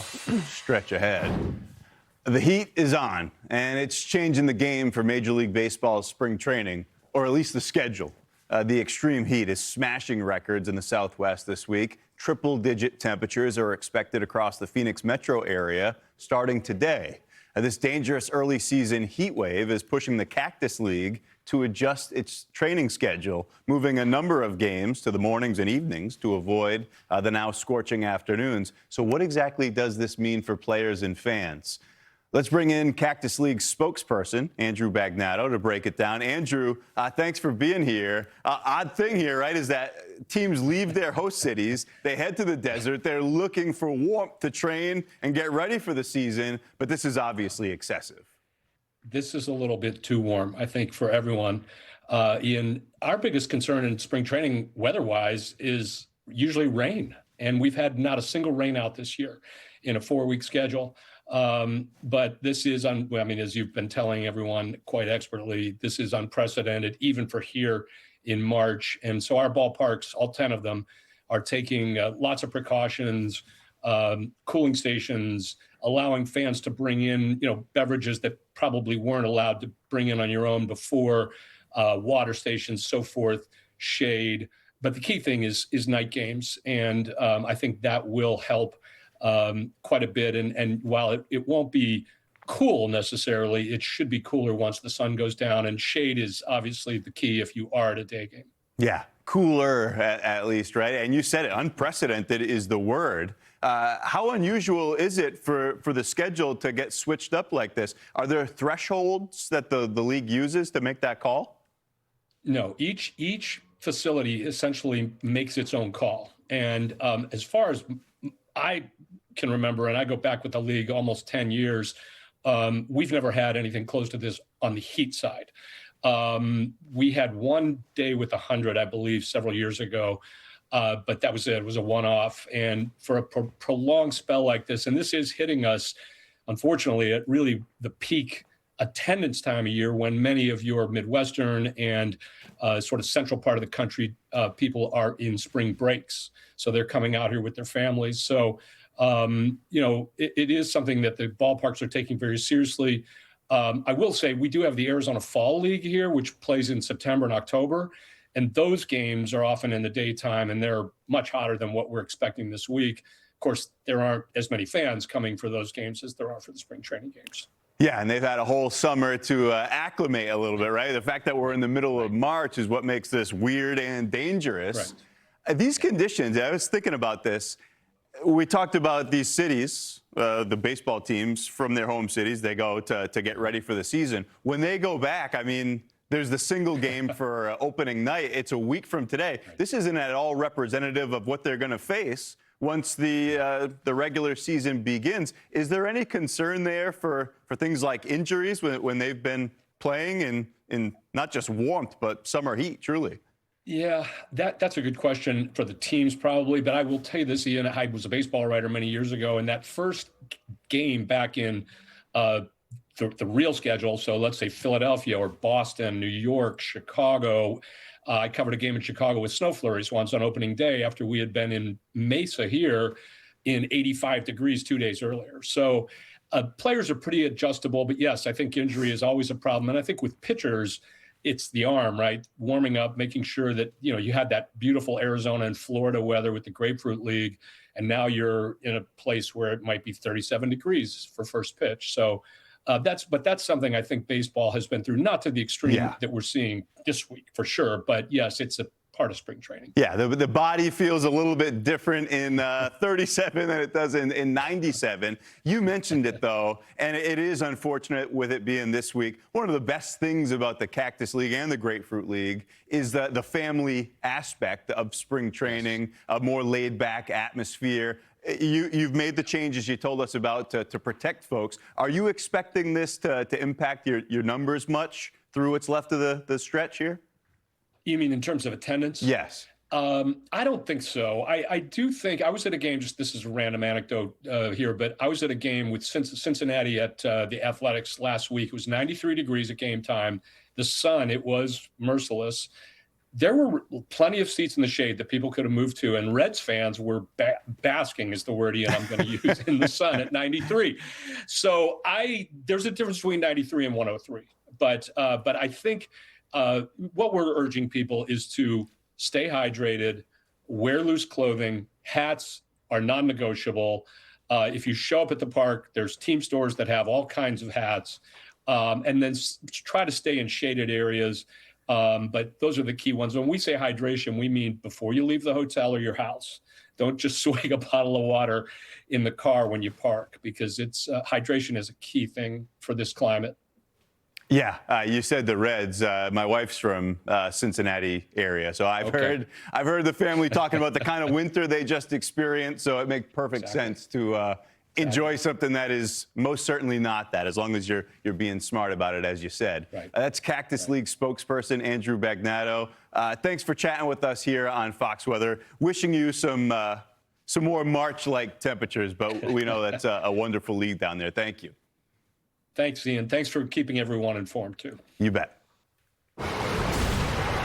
tough stretch ahead. The heat is on, and it's changing the game for Major League Baseball's spring training, or at least the schedule. The extreme heat is smashing records in the Southwest this week. Triple-digit temperatures are expected across the Phoenix metro area starting today. This dangerous early season heat wave is pushing the Cactus League to adjust its training schedule, moving a number of games to the mornings and evenings to avoid the now scorching afternoons. So what exactly does this mean for players and fans? Let's bring in Cactus League spokesperson, Andrew Bagnato, to break it down. Andrew, thanks for being here. Odd thing here, right, is that teams leave their host cities, they head to the desert, they're looking for warmth to train and get ready for the season, but this is obviously excessive. This is a little bit too warm, I think, for everyone. Ian, our biggest concern in spring training weather-wise is usually rain, and we've had not a single rain out this year in a 4-week schedule. But this is, as you've been telling everyone quite expertly, this is unprecedented, even for here in March. And so our ballparks, all 10 of them, are taking lots of precautions, cooling stations, allowing fans to bring in, beverages that probably weren't allowed to bring in on your own before, water stations, so forth, shade. But the key thing is night games. And I think that will help quite a bit. And while it won't be cool necessarily, it should be cooler once the sun goes down. And shade is obviously the key if you are at a day game. Yeah, cooler at least, right? And you said it, unprecedented is the word. How unusual is it for the schedule to get switched up like this? Are there thresholds that the league uses to make that call? No, each facility essentially makes its own call. And as far as I can remember, and I go back with the league almost 10 years, we've never had anything close to this on the heat side. We had one day with 100, I believe, several years ago, but that was it. It was a one-off. And for a prolonged spell like this, and this is hitting us, unfortunately, at really the peak attendance time of year when many of your Midwestern and sort of central part of the country people are in spring breaks. So they're coming out here with their families. So, it is something that the ballparks are taking very seriously. I will say we do have the Arizona Fall League here, which plays in September and October. And those games are often in the daytime, and they're much hotter than what we're expecting this week. Of course, there aren't as many fans coming for those games as there are for the spring training games. Yeah, and they've had a whole summer to acclimate a little bit, right? The fact that we're in the middle of March is what makes this weird and dangerous. Right. These conditions, I was thinking about this. We talked about these cities, the baseball teams from their home cities, they go to get ready for the season. When they go back, there's the single game for opening night. It's a week from today. Right. This isn't at all representative of what they're going to face once the regular season begins. Is there any concern there for things like injuries when they've been playing in not just warmth, but summer heat, truly? Yeah, that's a good question for the teams probably. But I will tell you this, Ian, I was a baseball writer many years ago, and that first game back in the real schedule, so let's say Philadelphia or Boston, New York, Chicago, I covered a game in Chicago with snow flurries once on opening day after we had been in Mesa here in 85 degrees 2 days earlier. So players are pretty adjustable, but yes, I think injury is always a problem. And I think with pitchers, it's the arm, right? Warming up, making sure that, you had that beautiful Arizona and Florida weather with the Grapefruit League, and now you're in a place where it might be 37 degrees for first pitch. So that's something I think baseball has been through, not to the extreme that we're seeing this week for sure, but yes, it's a part of spring training. Yeah, the body feels a little bit different in 37 than it does in 97. You mentioned it, though, and it is unfortunate with it being this week. One of the best things about the Cactus League and the Grapefruit League is the family aspect of spring training, a more laid-back atmosphere. You've made the changes you told us about to protect folks. Are you expecting this to impact your numbers much through what's left of the stretch here? You mean in terms of attendance? Yes. I don't think so. I do think I was at a game, this is a random anecdote here, but I was at a game with Cincinnati at the Athletics last week. It was 93 degrees at game time. The sun, it was merciless. there were plenty of seats in the shade that people could have moved to, and Reds fans were basking, is the word, Ian, I'm going to use, in the sun at 93. So there's a difference between 93 and 103. But I think what we're urging people is to stay hydrated, wear loose clothing, hats are non-negotiable. If you show up at the park, there's team stores that have all kinds of hats, and then try to stay in shaded areas. But those are the key ones. When we say hydration, we mean before you leave the hotel or your house. Don't just swig a bottle of water in the car when you park, because hydration is a key thing for this climate. Yeah, you said the Reds. My wife's from Cincinnati area, so I've heard the family talking about the kind of winter they just experienced. So it makes perfect sense to enjoy something that is most certainly not that, as long as you're being smart about it, as you said. Right. That's Cactus League spokesperson Andrew Bagnato. Thanks for chatting with us here on Fox Weather. Wishing you some more March-like temperatures, but we know that's a wonderful league down there. Thank you. Thanks, Ian. Thanks for keeping everyone informed, too. You bet.